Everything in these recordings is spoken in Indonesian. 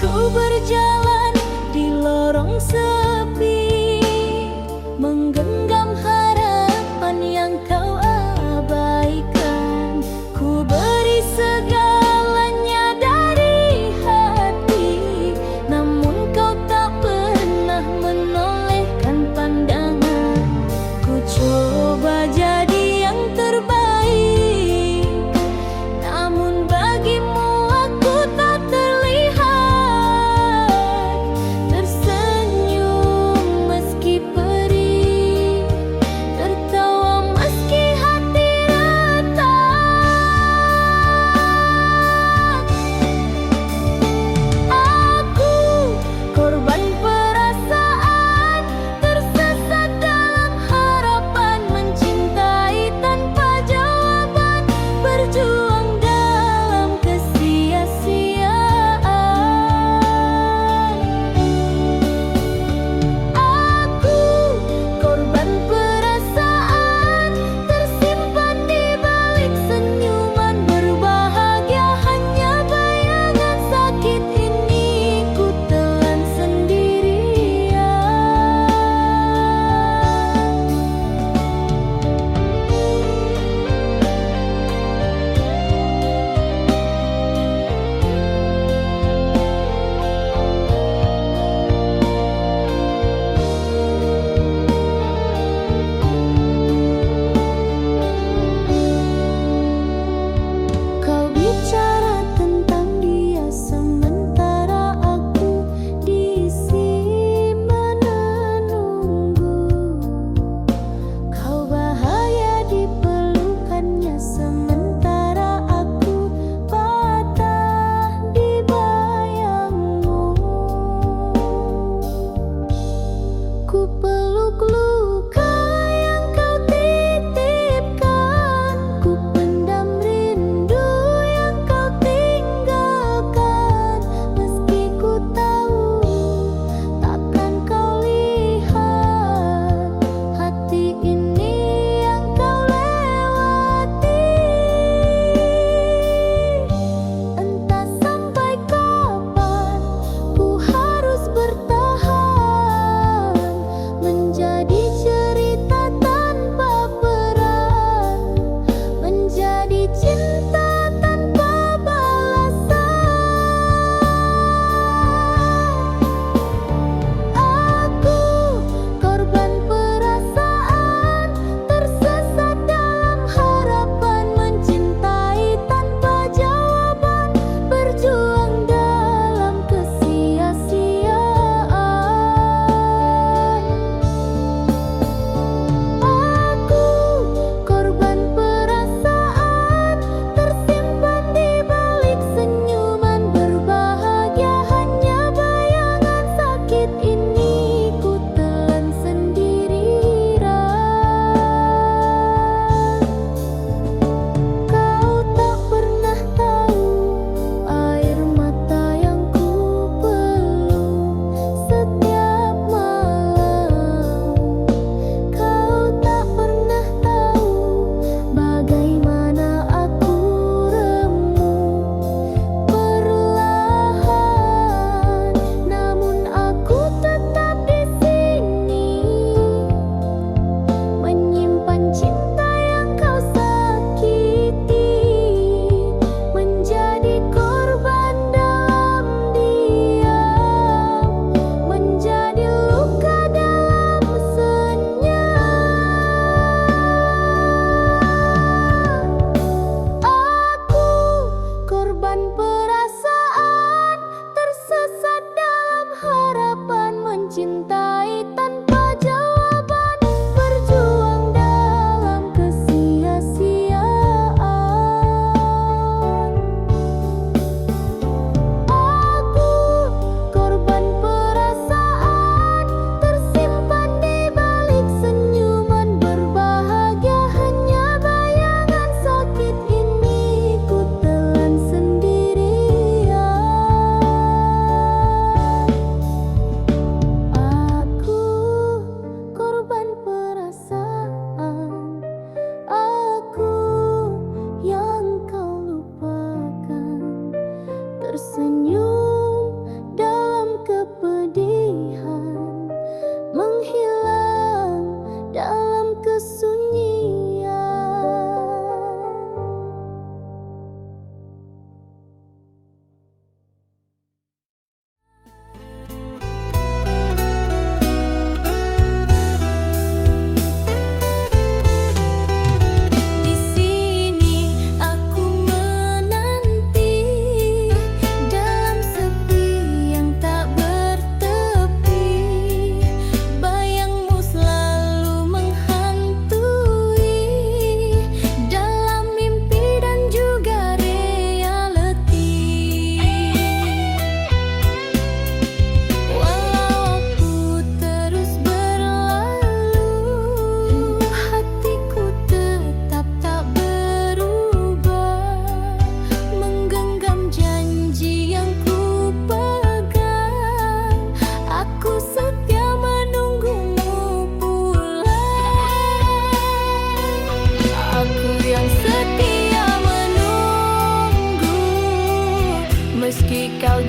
Ku berjalan di lorong sepi, menggenggam harapan yang kau abaikan. Ku beri segalanya dari hati, namun kau tak pernah menolehkan pandangan. Ku coba jadi yang terbaik, namun bagimu aku tak terlihat. Tersenyum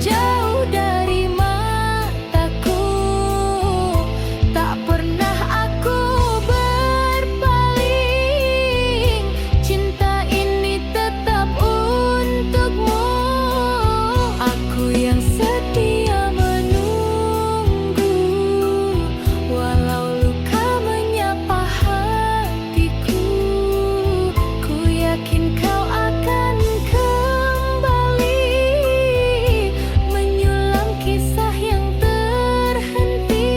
jauh dari mataku, tak pernah aku berpaling. Cinta ini tetap untukmu. Aku yang setia menunggu, walau luka menyapa hatiku. Ku yakin kau akan kembali, menyulam kisah yang terhenti.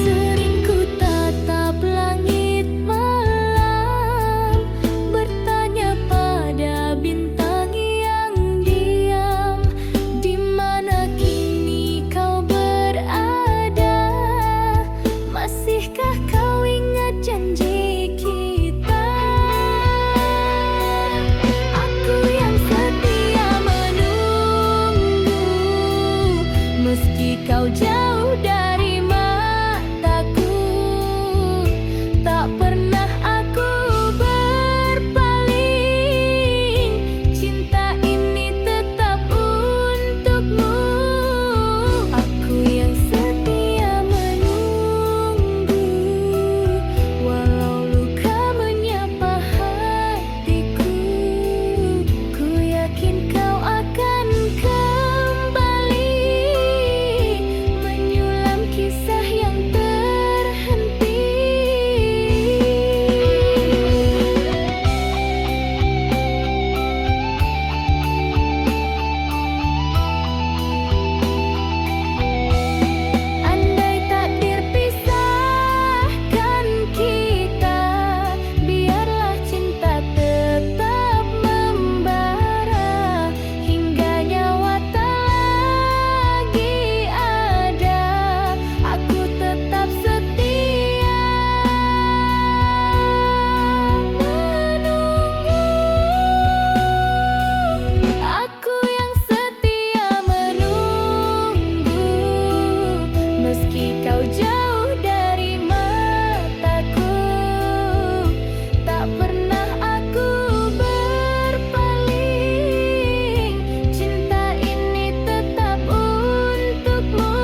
Sering ku tatap langit malam, bertanya pada bintang yang diam, di mana kini kau berada? Masihkah kau ingat janji kita? Aku yang setia menunggu, meski kau jauh dari mataku, tak pernah aku berpaling. Cinta ini tetap untukmu. Aku yang setia menunggu, walau luka menyapa hatiku. Ku yakin kau akan kembali, menyulam kisah yang terhenti. Andai takdir pisahkan kita, biarlah cinta tetap membara, hingga nyawa tak lagi ada. Aku tetap setia menunggu. Aku yang setia menunggu, meski kau jauh dari mataku, tak pernah aku berpaling. Cinta ini tetap untukmu.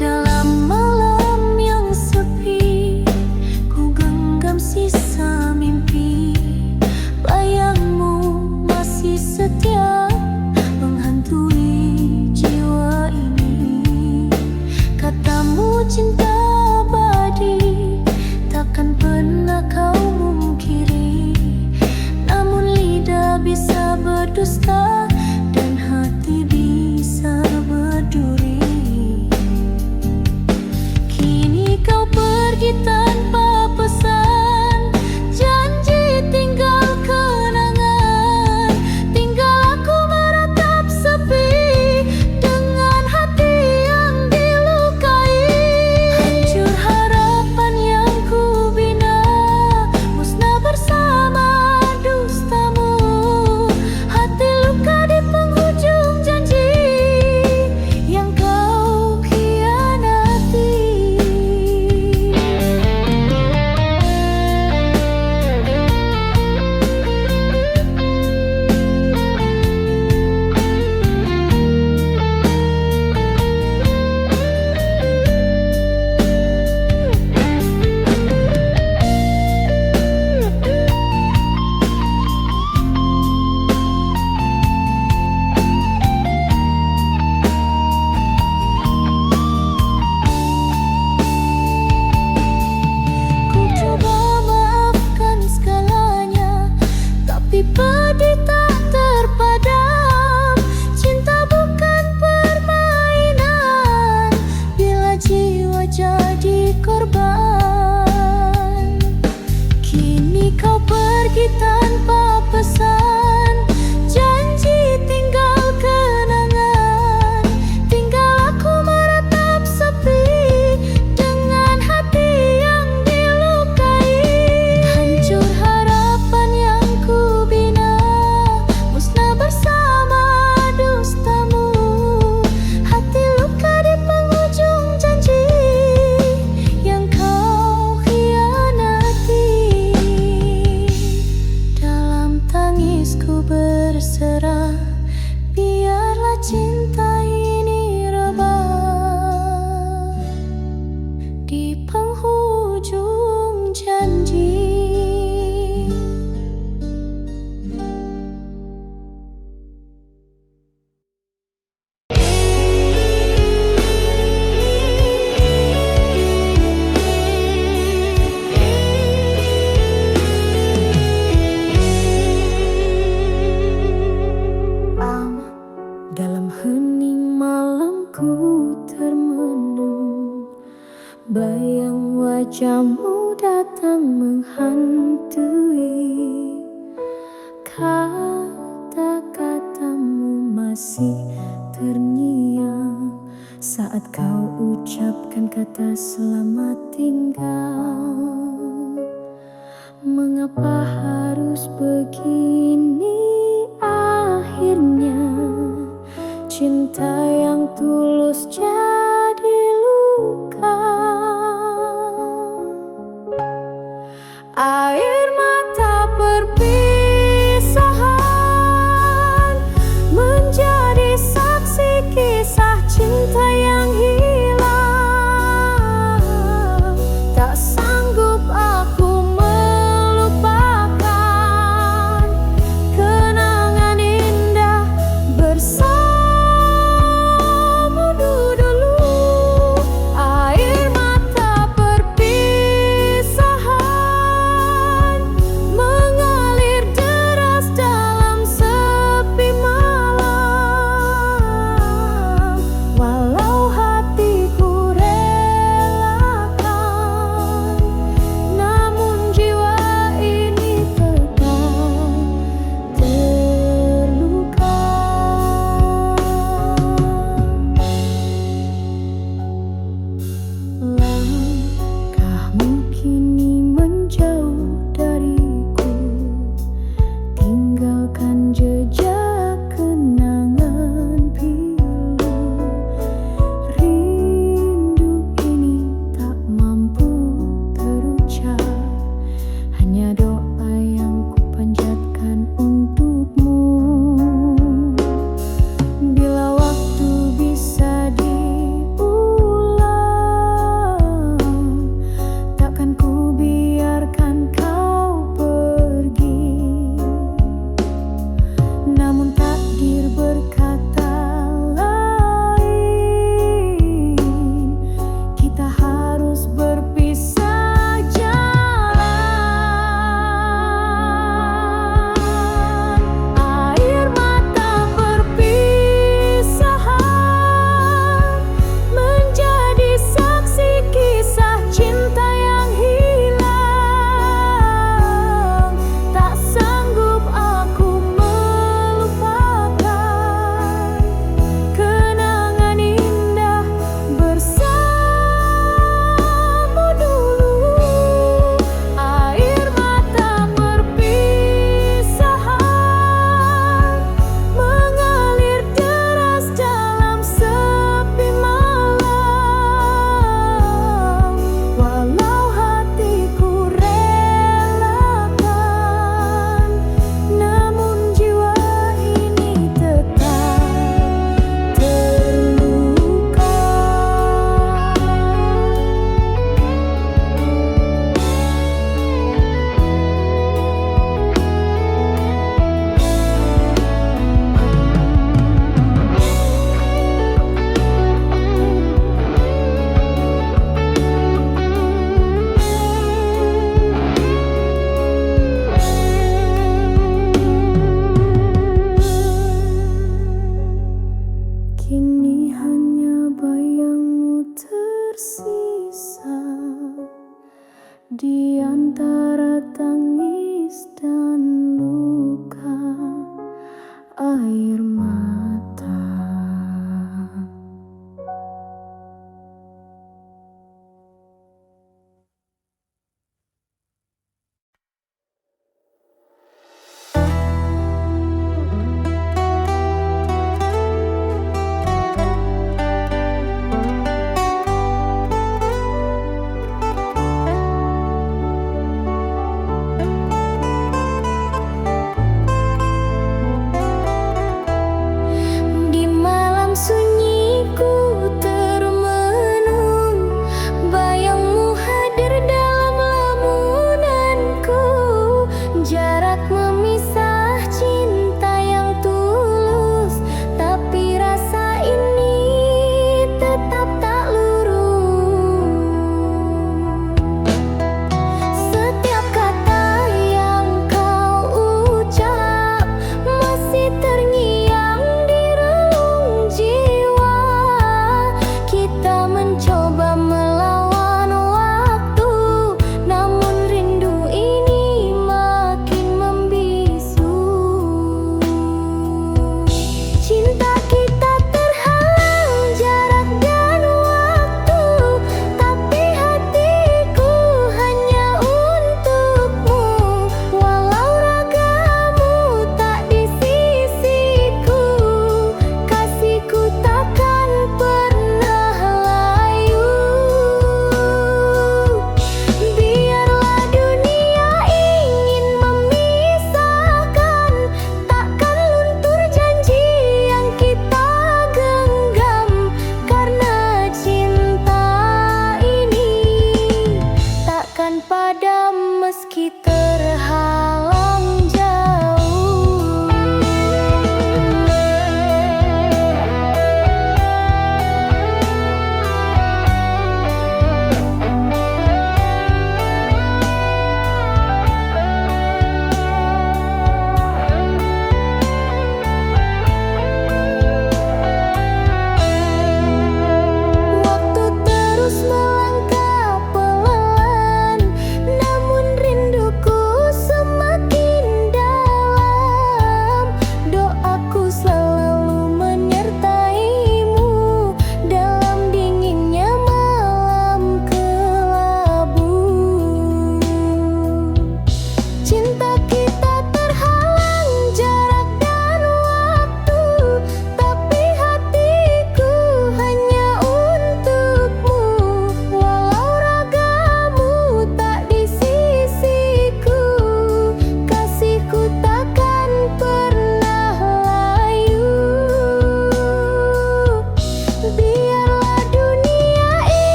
Dalam malam yang sepi, ku genggam sisa mimpi. Bayangmu masih setia menghantui jiwa ini. Katamu cinta abadi, takkan pernah kau mungkiri. Namun lidah bisa berdusta, dan hati bisa berduri. Kini kau pergi tanpa pesan, janji tinggal kenangan. Tinggal aku meratap sepi, dengan hati yang dilukai. Hancur harapan yang ku bina, musnah bersama dusta. terserah, biarlah cinta ini rebah di penghujung janji. Dalam hening malamku termenung, bayang wajahmu datang menghantui. Kata-katamu masih terngiang saat kau ucapkan kata selamat tinggal. Mengapa harus begini akhirnya? Cinta yang tulus jadi luka. Air mata perpisahan menjadi saksi kisah cinta yang hilang. Tak sanggup aku melupakan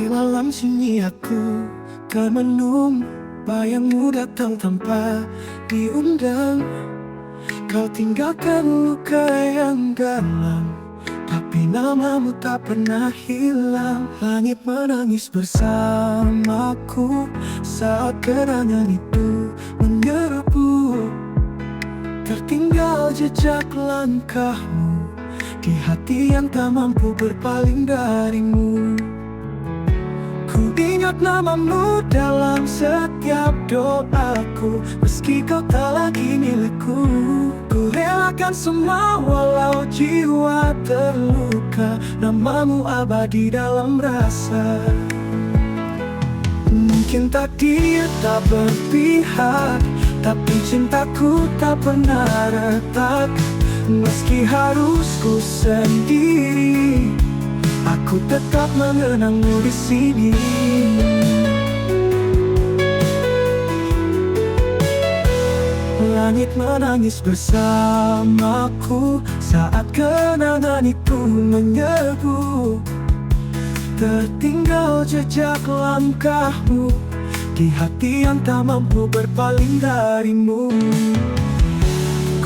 Di malam sunyi aku termenung, bayangmu datang tanpa diundang. Kau tinggalkan luka yang dalam, tapi namamu tak pernah hilang. Langit menangis bersamaku saat kenangan itu menyerbu. Tertinggal jejak langkahmu di hati yang tak mampu berpaling darimu. Ku ingat namamu dalam setiap doaku, meski kau tak lagi milikku. Ku relakan semua walau jiwa terluka, namamu abadi dalam rasa. Mungkin takdir tak berpihak, tapi cintaku tak pernah retak. Meski harus ku sendiri, aku tetap mengenangmu di sini. Langit menangis bersamaku saat kenangan itu menyerbu. Tertinggal jejak langkahmu di hati yang tak mampu berpaling darimu.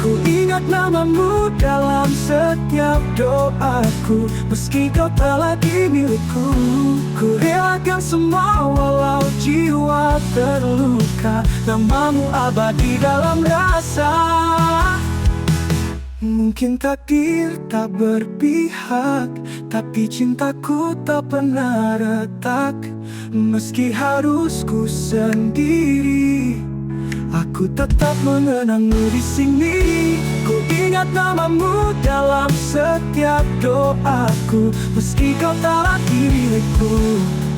Ku ingat namamu dalam setiap doaku, meski kau tak lagi milikku. Ku relakan semua walau jiwa terluka, namamu abadi dalam rasa. Mungkin takdir tak berpihak, tapi cintaku tak pernah retak. Meski harus ku sendiri, aku tetap mengenangmu di sini. Ku ingat namamu dalam setiap doaku, meski kau tak lagi milikku.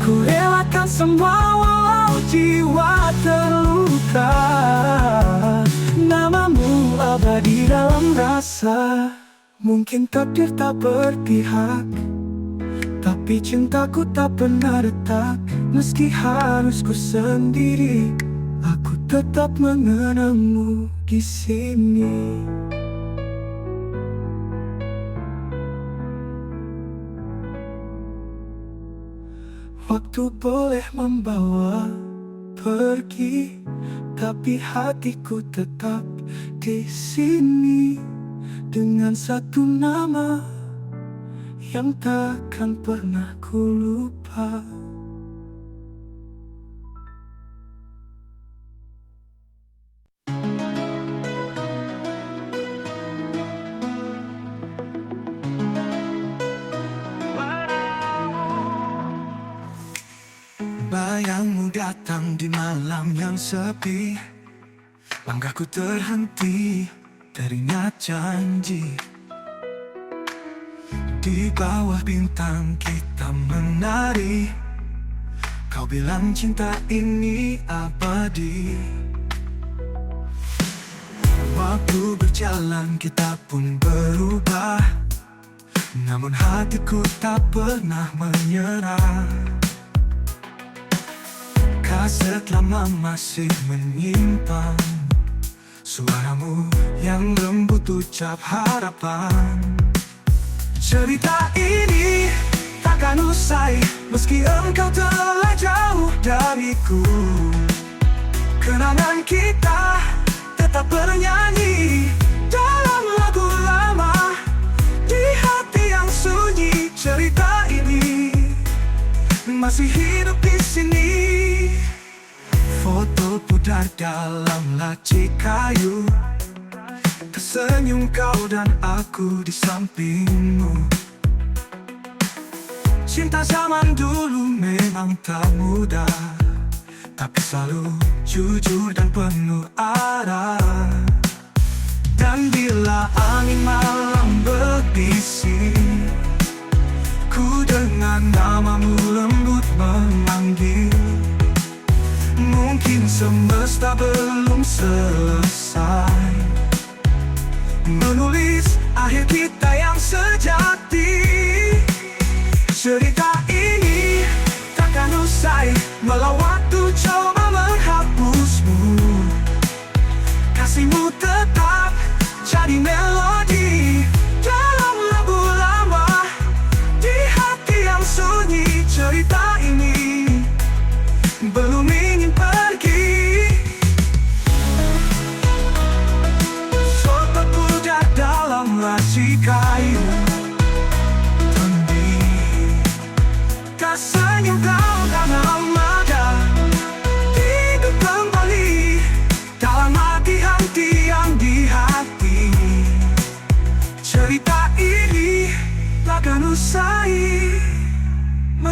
Ku relakan semua walau jiwa terluka, namamu abadi dalam rasa. Mungkin takdir tak berpihak, tapi cintaku tak pernah retak. Meski harus ku sendiri, aku tetap mengenangmu di sini. Waktu boleh membawa pergi, tapi hatiku tetap di sini. Dengan satu nama yang takkan pernah ku lupa. Bayangmu datang di malam yang sepi, langkahku terhenti, teringat janji. Di bawah bintang kita menari, kau bilang cinta ini abadi. Waktu berjalan kita pun berubah, namun hatiku tak pernah menyerah. Kaset lama masih menyimpan suaramu yang lembut ucap harapan. Cerita ini takkan usai meski engkau telah jauh dariku. Kenangan kita tetap bernyanyi dalam lagu lama di hati yang sunyi. Cerita ini masih hidup di sini. Foto pudar dalam laci kayu, tersenyum kau dan aku di sampingmu. Cinta zaman dulu memang tak mudah, tapi selalu jujur dan penuh arah. Dan bila angin malam berbisik, ku dengar namamu lembut memanggil. Mungkin semesta belum selesai menulis akhir kita yang sejati. Cerita ini takkan usai walau waktu coba menghapusmu. Kasihmu tetap jadi melodi dalam lagu lama di hati yang sunyi. Cerita ini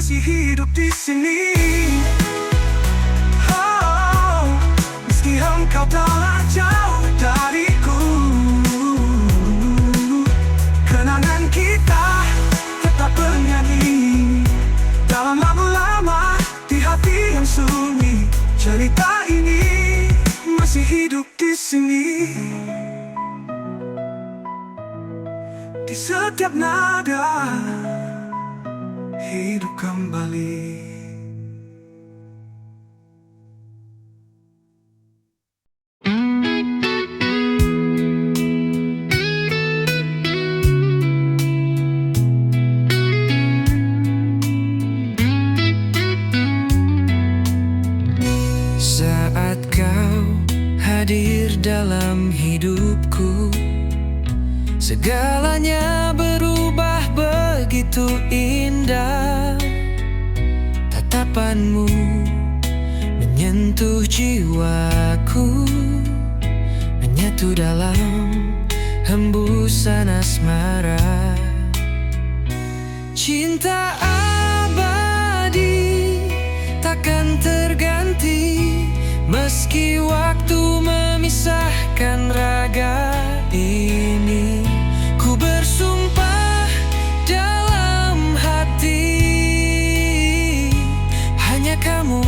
masih hidup di sini. Oh, meski engkau telah jauh dariku, kenangan kita tetap bernyanyi dalam lama-lama di hati yang sunyi. Cerita ini masih hidup di sini, di setiap nada hidup kembali. Saat kau hadir dalam hidupku, segalanya berubah begitu indah. Tatapanmu menyentuh jiwaku, menyatu dalam hembusan asmara. Cinta abadi takkan terganti, meski waktu memisahkan raga ini. Ku bersumpah dalam hati, hanya kamu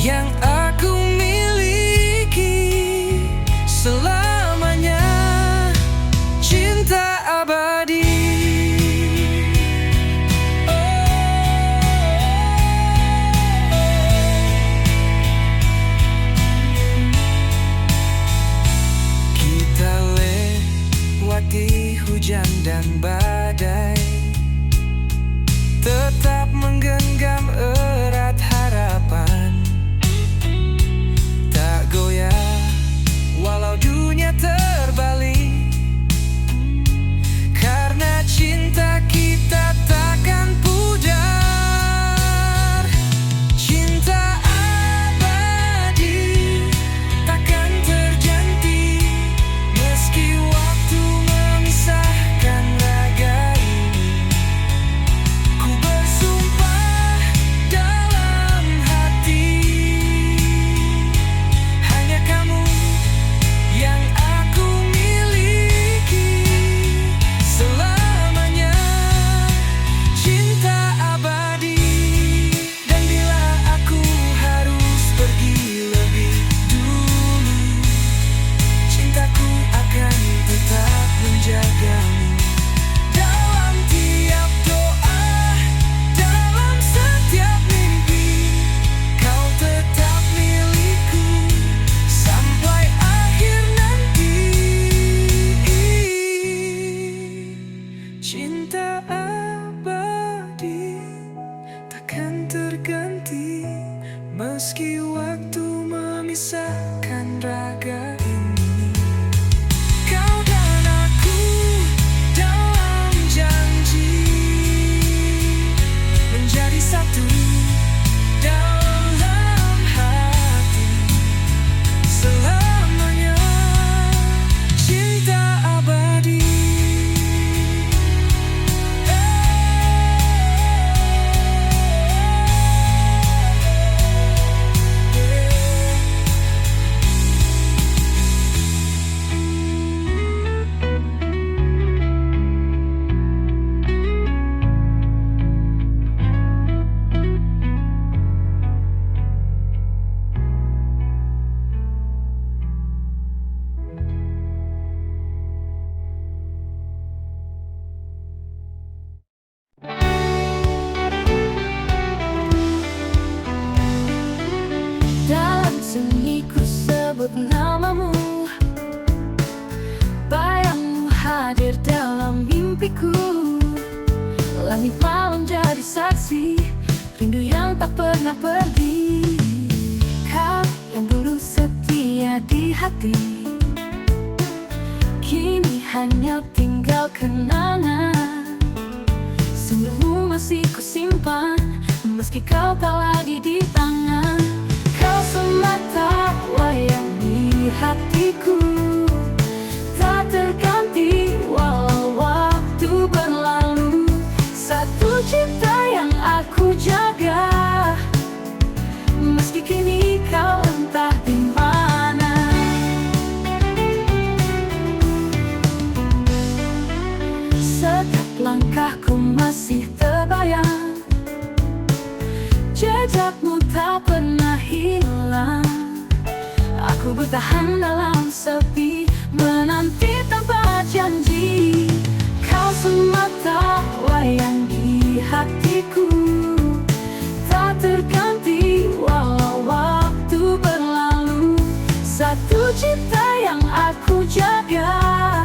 yang aku miliki selamanya. Cinta abadi. Hujan dan badai, tetap menggenggam erat harapan. Tak goyah walau dunia terbalik, karena cinta kita takkan pudar. Cinta abadi takkan terganti, meski waktu memisahkan raga ini. Ku bersumpah dalam hati, hanya kamu yang aku miliki selamanya. Cinta abadi. Dan bila aku harus pergi lebih dulu, cintaku akan tetap menjagamu. Dalam tiap doa, dalam setiap mimpi, kau tetap milikku sampai akhir nanti. Cinta abadi takkan terganti, meski waktu memisahkan raga ini. Kau dan aku dalam janji, menjadi satu dalam hati selamanya. Cinta abadi. Dalam sunyi ku sebut namamu, bayangmu hadir dalam mimpiku. Langit malam jadi saksi, rindu yang tak pernah pergi. Kau yang dulu setia di hati, kini hanya tinggal kenangan. Senyummu masih ku simpan, meski kau tak lagi di tangan. Kau semata wayang di hatiku, tak terganti walau waktu berlalu. Satu cinta yang aku kini kau entah di mana. Setiap langkahku masih terbayang, jejakmu tak pernah hilang. Aku bertahan dalam sepi, menanti tanpa janji. Kau semata wayang di hatiku, tak terganti walau waktu berlalu. Satu cinta yang aku jaga,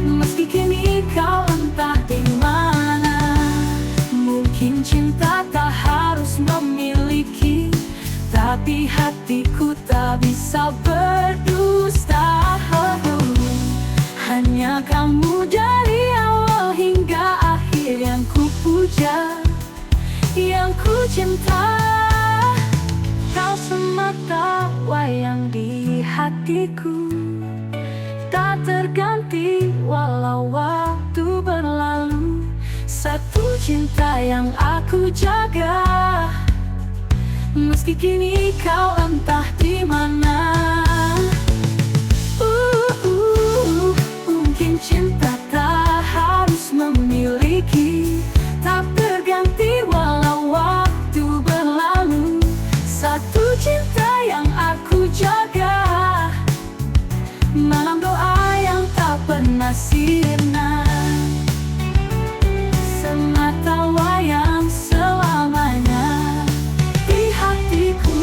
meski kini kau entah di mana. Mungkin cinta tak harus memiliki, tapi hatiku tak bisa berdusta. Hanya kamu dari awal hingga akhir yang ku puja, yang ku cinta. Kau semata wayang di hatiku, tak terganti walau waktu berlalu. Satu cinta yang aku jaga, meski kini kau entah di mana. Mungkin cinta tak harus memiliki, tak terganti walau waktu berlalu. Satu cinta yang aku jaga, malam doa yang tak pernah sirna. Semata wayang selamanya di hatiku.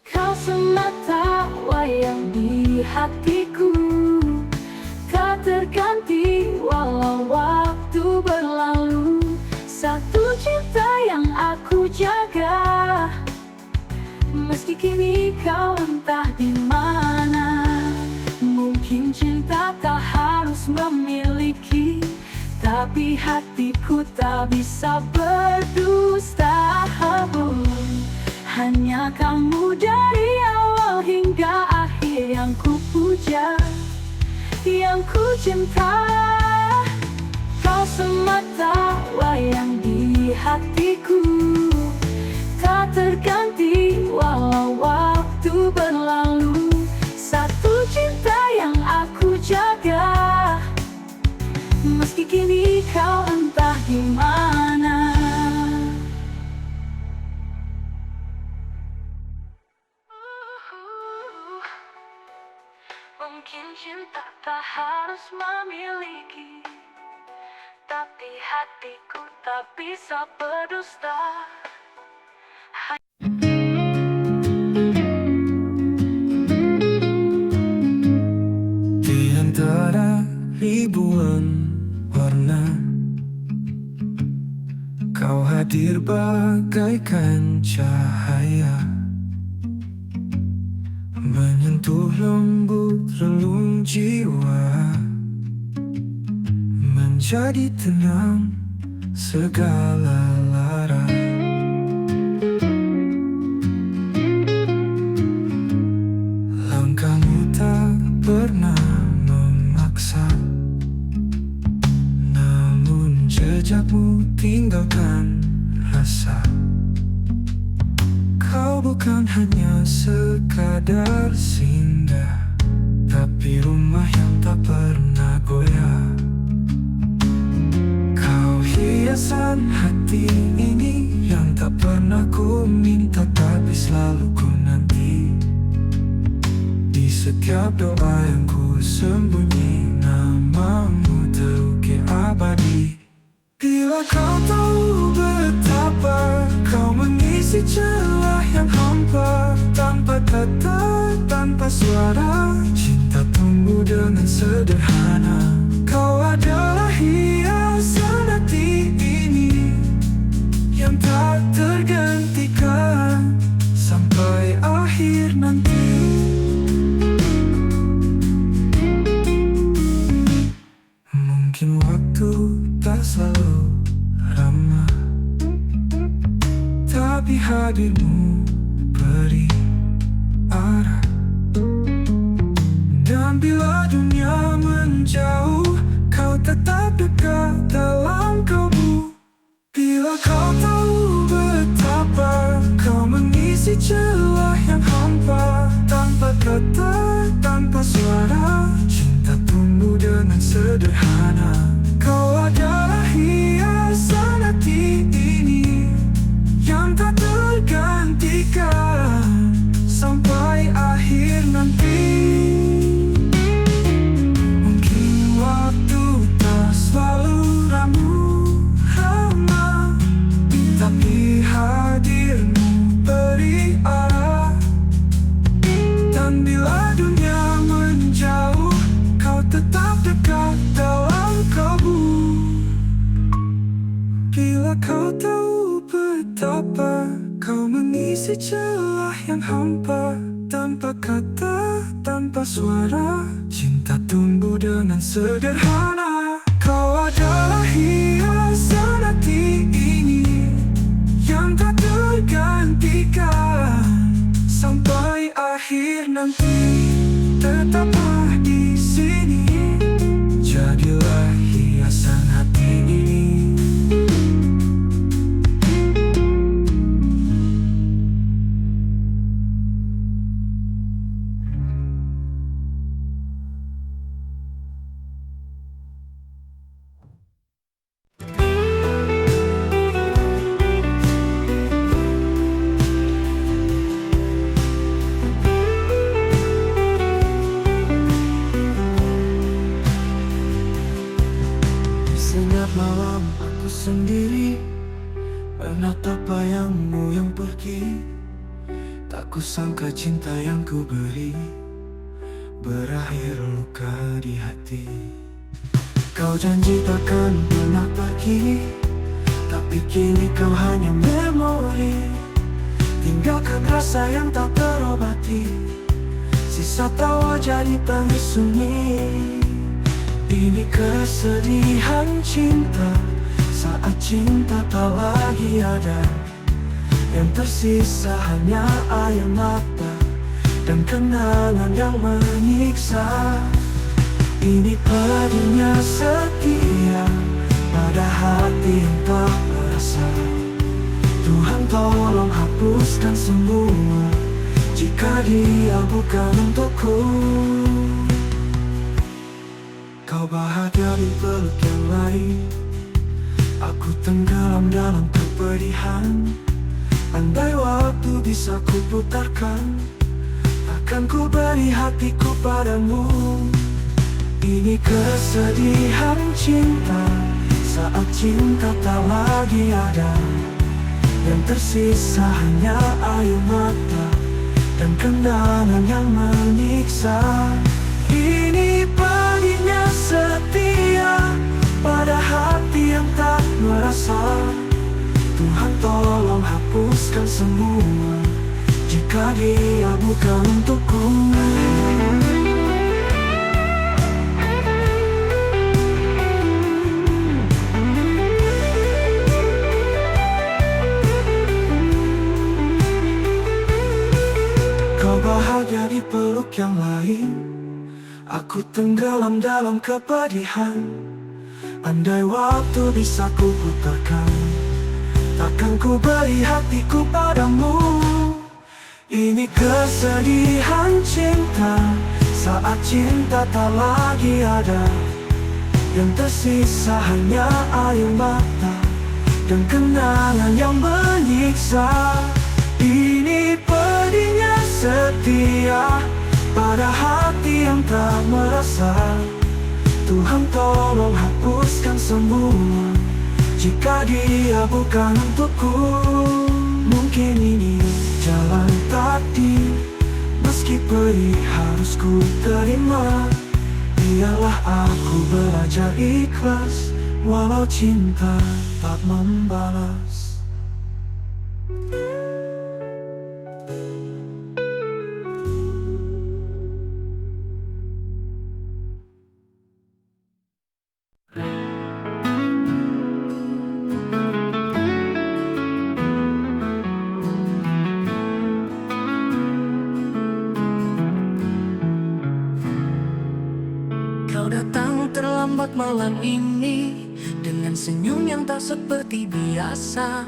Kau semata wayang di hatiku, tak terganti walau waktu berlalu. Satu cinta yang aku jaga, meski kini kau entah di mana. Mungkin cinta tak harus memiliki, tapi hatiku tak bisa berdusta. Hanya kamu dari awal hingga akhir yang ku puja, yang ku cinta. Kau semata wayang di hatiku, tak terganti walau waktu berlalu. Satu cinta yang aku jaga, meski kini kau entah di mana. Mungkin cinta tak harus memiliki, tapi hatiku tak bisa berdusta. Di antara ribuan warna, kau hadir bagaikan cahaya, menyentuh lembut relung jiwa, menjadi tenang segala lara. Langkahmu tak pernah memaksa, namun jejakmu tinggalkan rasa. Kau bukan hanya sekadar singgah, tapi rumah yang tak pernah goyah. Kau hiasan hati ini yang tak pernah ku minta, tapi selalu ku nanti. Di setiap doa yang ku sembunyi, namamu terukir abadi. Bila kau tahu betapa kau mengisi celah yang hampa, tanpa kata, tanpa suara, cinta tumbuh dengan sederhana. Kau adalah hiasan hati ini yang tak tergantikan sampai akhir nanti. Mungkin waktu tak selalu ramah, tapi hadirmu beri arah. Dan bila dunia menjauh, kau tetap dekat dalam kalbu. Bila kau tahu betapa kau mengisi celah yang hampa, tanpa kata, tanpa suara, cinta tumbuh dengan sederhana. Kau adalah hiasan hati ini yang tak tergantikan sampai akhir nanti. Mungkin waktu tak selalu ramah, tapi hadirmu beri arah. Dan bila dunia menjauh, kau tetap dekat dalam kalbu. Bila kau tahu betapa kau mengisi celah yang hampa, tanpa kata, tanpa suara, cinta tumbuh dengan sederhana. Kau adalah hiasan hati ini yang tak tergantikan sampai akhir nanti. Tetaplah di sini, jadilah hiasan hati ini. Senyap malam aku sendiri, menatap bayangmu yang pergi. Tak kusangka cinta yang ku beri berakhir luka di hati. Kau janji takkan pernah pergi, tapi kini kau hanya memori. Tinggalkan rasa yang tak terobati, sisa tawa jadi tangis sunyi. Ini kesedihan cinta saat cinta tak lagi ada. Yang tersisa hanya air mata dan kenangan yang menyiksa. Ini pedihnya setia pada hati yang tak merasa. Tuhan tolong hapuskan semua jika dia bukan untukku. Kau bahagia di peluk yang lain, aku tenggelam dalam kepedihan. Andai waktu bisa ku putarkan, akan ku beri hatiku padamu. Ini kesedihan cinta saat cinta tak lagi ada. Yang tersisa hanya air mata dan kenangan yang menyiksa. Ini pedihnya setia pada hati yang tak merasa. Tuhan tolong hapuskan semua jika dia bukan untukku. Kau bahagia di peluk yang lain, aku tenggelam dalam kepedihan. Andai waktu bisa ku putarkan, takkan ku beri hatiku padamu. Ini kesedihan cinta saat cinta tak lagi ada. Yang tersisa hanya air mata dan kenangan yang menyiksa. Ini pedihnya setia pada hati yang tak merasa. Tuhan tolong hapuskan semua jika dia bukan untukku. Mungkin ini jalan takdir, meski pedih harus ku terima. Biarlah aku belajar ikhlas, walau cinta tak membalas. terlambat malam ini, dengan senyum yang tak seperti biasa.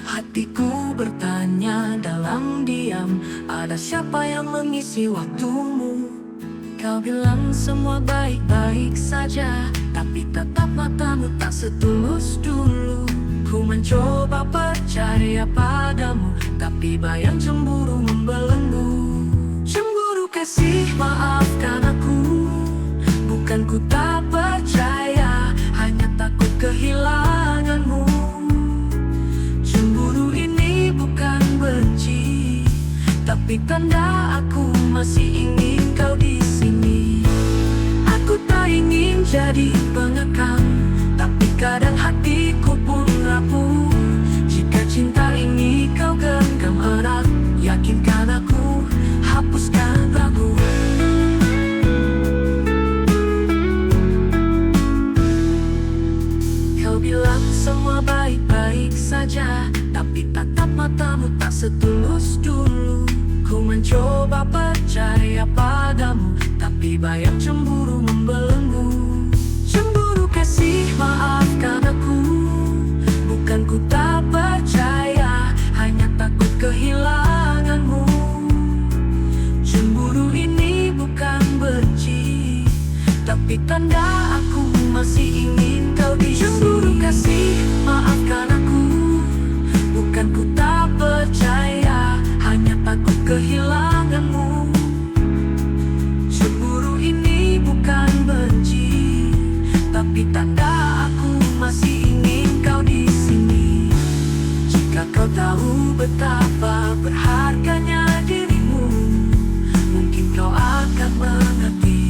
Hatiku bertanya dalam diam, ada siapa yang mengisi waktumu? Kau bilang semua baik-baik saja, tapi tatap matamu tak setulus dulu. Ku mencoba percaya padamu, tapi bayang cemburu membelenggu. Cemburu kasih, maafkan aku, bukan ku tak percaya, hanya takut kehilanganmu. Cemburu ini bukan benci, tapi tanda aku masih ingin kau di sini. Aku tak ingin jadi pengekang, tapi kadang hatiku pun rapuh. Jika cinta ini kau genggam erat, yakinkan aku, hapuskan ragu. Kau bilang semua baik-baik saja, tapi tatap matamu tak setulus dulu. Ku mencoba percaya padamu, tapi bayang cemburu membelenggu. Cemburu kasih, maafkan aku, bukan ku tak percaya, hanya takut kehilanganmu. Cemburu ini bukan benci, tapi tanda aku masih ingin kau di sini. Cemburu kasih, maafkan aku, bukan ku tak percaya, hanya takut kehilanganmu. Cemburu ini bukan benci, tapi tanda aku masih ingin kau di sini. Jika kau tahu betapa berharganya dirimu, mungkin kau akan mengerti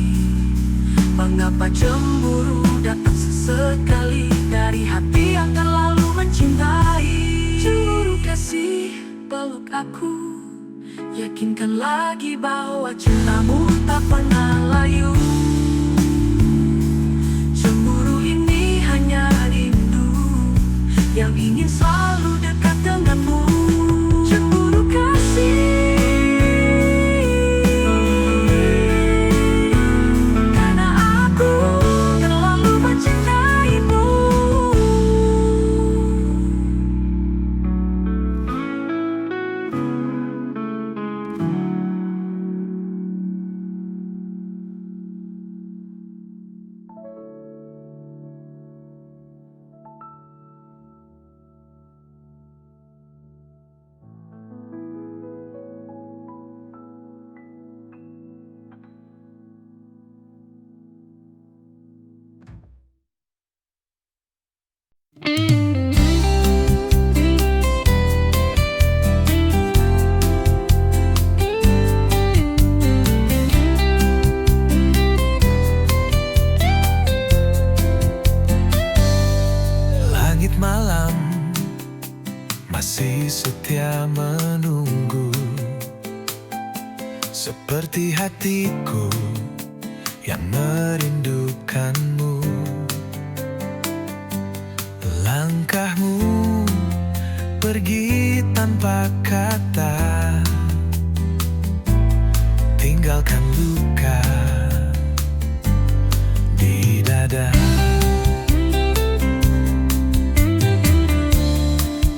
mengapa cemburu datang sesekali dari hati yang terlalu mencintai. Cemburu kasih, peluk aku, yakinkan lagi bahwa cintamu tak pernah layu. Cemburu ini hanya rindu yang ingin selalu dekat denganmu. Cemburu kasih, karena aku terlalu mencintaimu. Langit malam masih setia menunggu, seperti hatiku yang merindukanmu. Langkahmu pergi tanpa kata, tinggalkan luka di dada.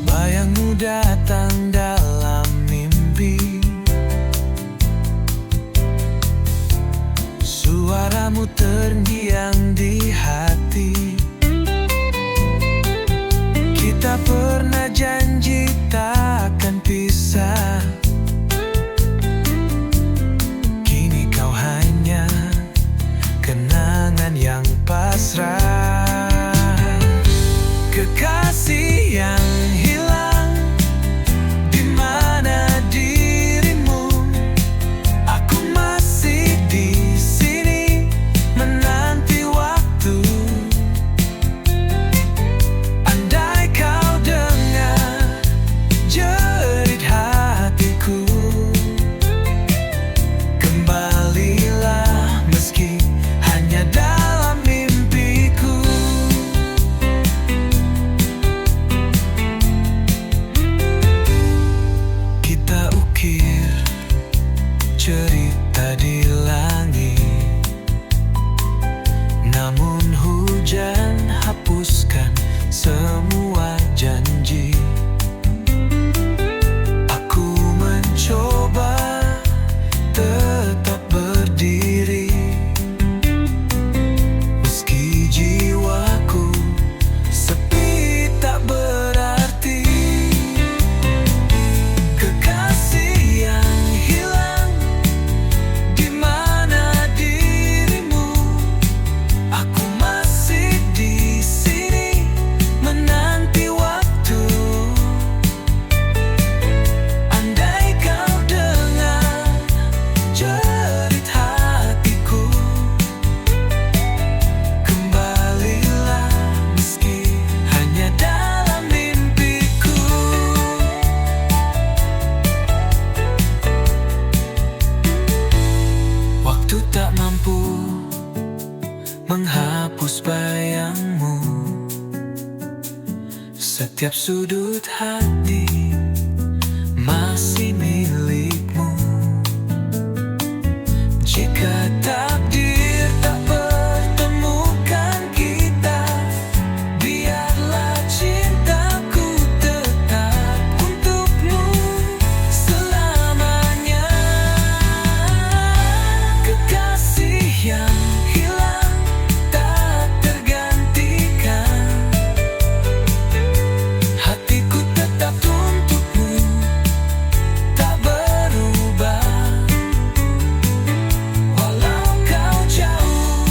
Bayangmu datang dalam mimpi, suaramu terngiang di hati. Kita pernah janji takkan pisah, kini kau hanya kenangan yang pasrah. hapus bayangmu. Setiap sudut hati masih milikmu. Jika takdir tak pertemukan kita, biarlah cintaku tetap untukmu selamanya. Kekasih yang hilang tak tergantikan, hatiku tetap untukmu, tak berubah. Walau kau jauh,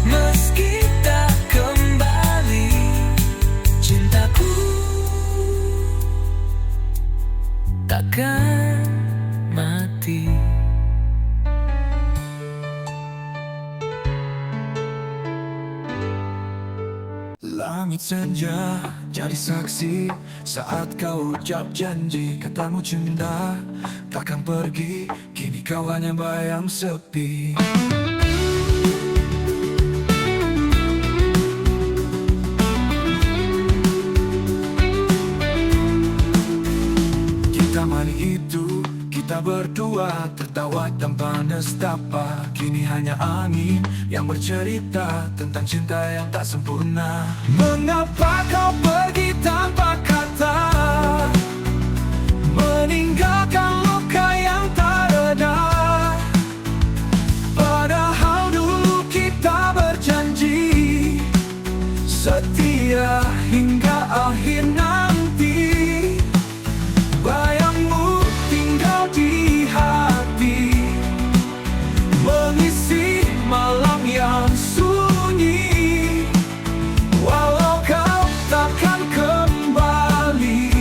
meski tak kembali, cintaku takkan mati. Langit senja jadi saksi saat kau ucap janji. Katamu cinta takkan pergi, kini kau hanya bayang sepi. Kita malam itu, kita berdua tertawa tanpa nestapa. Kini hanya angin yang bercerita tentang cinta yang tak sempurna. Mengapa kau pergi tanpa kata, meninggalkan luka yang tak reda? Padahal dulu kita berjanji setia hingga akhir nanti. Bayangmu tinggal di hati, mengisi malam yang sunyi. Walau kau takkan kembali,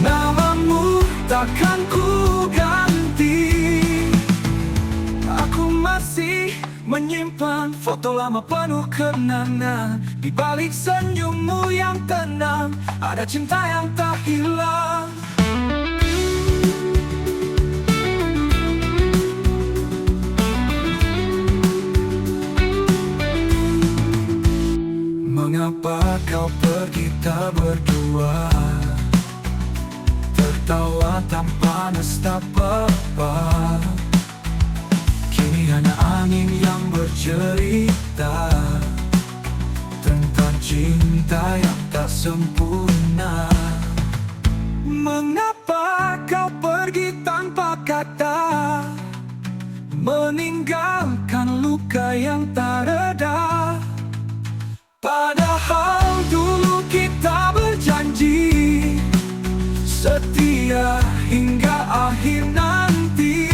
namamu takkan ku ganti. Aku masih menyimpan foto lama penuh kenangan. Di balik senyummu yang tenang, ada cinta yang tak hilang. Mengapa kau pergi tak berdua, tertawa tanpa nestapa? Kini hanya angin yang bercerita tentang cinta yang tak sempurna. Mengapa kau pergi tanpa kata, meninggalkan luka yang tak reda? Padahal dulu kita berjanji setia hingga akhir nanti.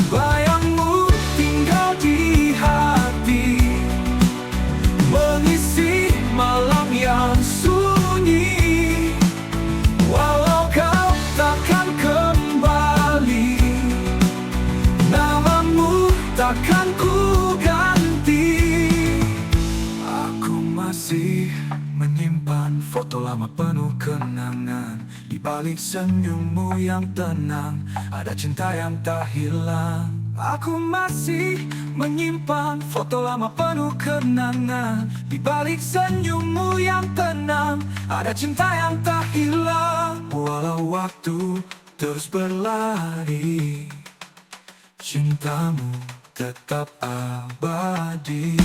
Bayangmu tinggal di hati, mengisi malam yang sunyi. Walau kau takkan kembali, namamu takkan ku ganti. Aku masih menyimpan foto lama penuh kenangan. Di balik senyummu yang tenang, ada cinta yang tak hilang. Aku masih menyimpan foto lama penuh kenangan. Di balik senyummu yang tenang, ada cinta yang tak hilang. Walau waktu terus berlari, cintamu tetap abadi.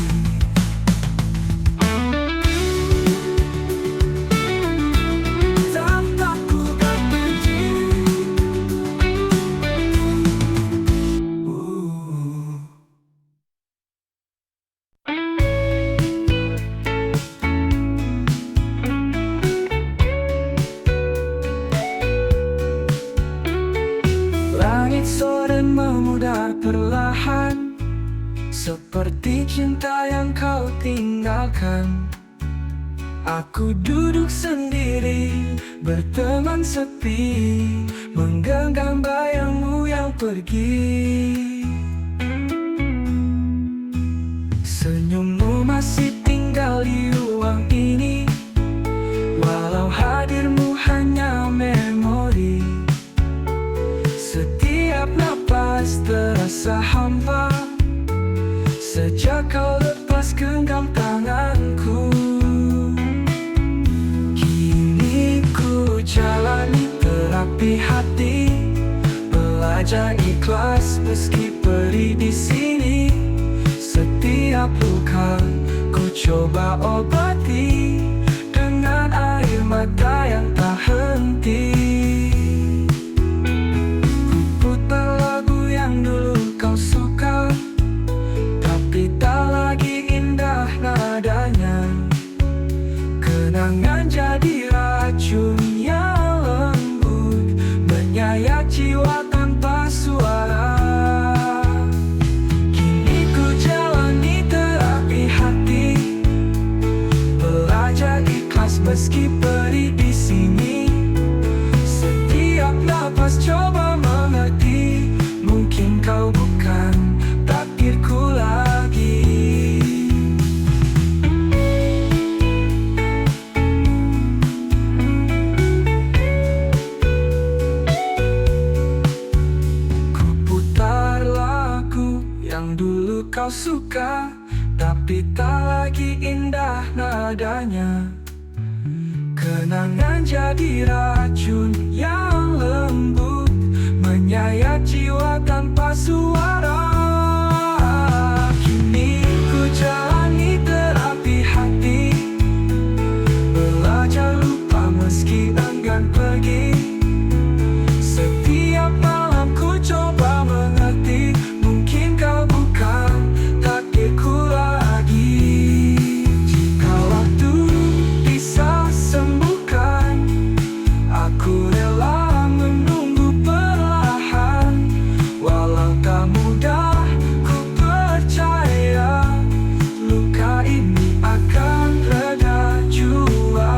Langit sore memudar perlahan, seperti cinta yang kau tinggalkan. Aku duduk sendiri, berteman sepi, menggenggam bayangmu yang pergi. Senyummu masih tinggal di ruang ini, walau hadirmu hanya memori. Setiap napas terasa hampa, Sejak kau lepas genggam tanganku, kini ku jalani terapi hati, belajar ikhlas meski perih di sini. Setiap luka ku coba obati dengan air mata yang tak henti. Ku putar lagu yang dulu kau suka, tapi tak lagi indah nadanya. Kenangan jadi racun yang lembut, menyayat jiwa tanpa suara. Kini ku jalani terapi hati, belajar ikhlas meski perih di sini. Setiap napas coba mengerti, mungkin kau bukan takdirku lagi. Ku putar lagu yang dulu kau suka, tapi tak lagi indah nadanya. Kenangan jadi racun yang lembut, menyayat jiwa tanpa suara. Kini ku jalani terapi hati, belajar lupa meski enggan pergi. Setiap malam ku coba mengerti, mungkin kau bukan takdirku lagi. Jika waktu bisa sembuhkan, aku rela menunggu perlahan. Walau tak mudah, ku percaya luka ini akan reda jua.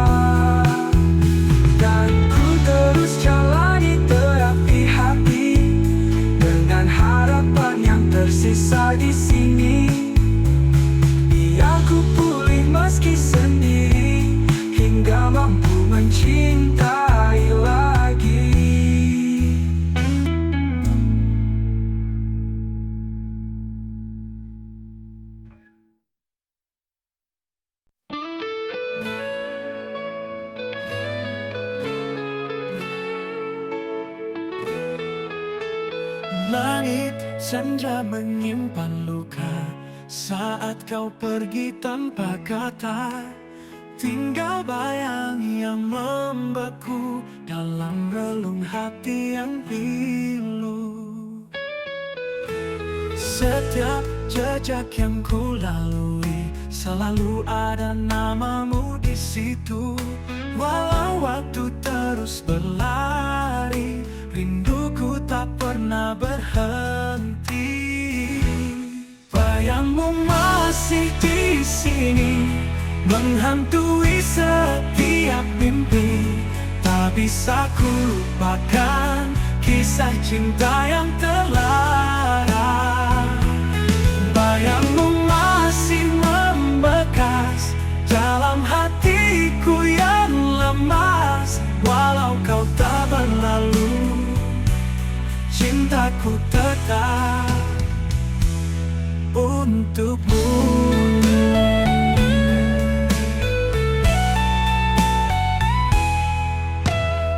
Dan ku terus jalani terapi hati, dengan harapan yang tersisa di sini. Biar ku pulih meski sendiri, hingga mampu mencintai lagi. Langit senja menyimpan luka saat kau pergi tanpa kata. Tinggal bayang yang membeku dalam relung hati yang pilu. Setiap jejak yang ku lalui, selalu ada namamu di situ. Walau waktu terus berlari, rinduku tak pernah berhenti. Bayangmu masih di sini, menghantui setiap mimpi. Tak bisa ku lupakan kisah cinta yang terlara. Bayangmu masih membekas dalam hatiku yang lemas. Walau kau tak berlalu, cintaku tetap untukmu.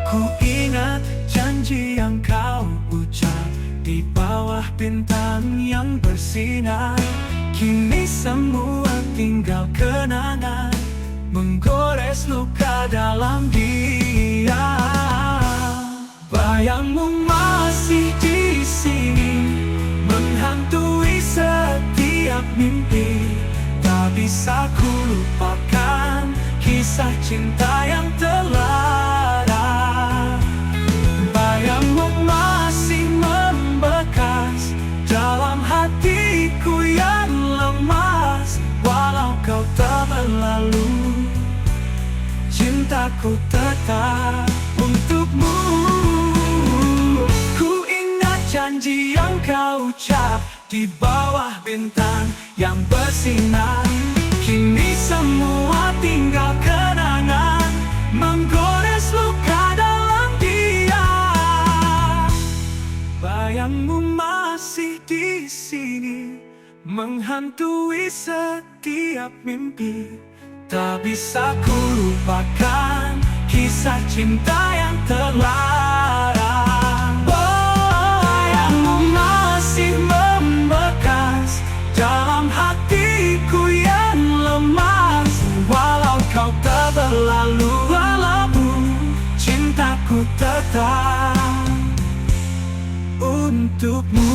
Ku ingat janji yang kau ucap di bawah bintang yang bersinar. Kini semua tinggal kenangan, menggores luka dalam dia. Bayangmu masih di sini, menghantui setiap mimpi. Tak bisa ku lupakan kisah cinta yang terlara. Bayangmu masih membekas dalam hatiku yang lemas. Walau kau tak berlalu, cintaku tetap untukmu. Ku ingat janji yang kau ucap di bawah bintang yang bersinar. Kini semua tinggal kenangan, menggores luka dalam dia. Bayangmu masih di sini, menghantui setiap mimpi. Tak bisa ku lupakan kisah cinta yang terlarang. Bayangmu masih membekas dalam hatiku yang lemas. Walau kau tak berlalu lalu, cintaku tetap untukmu.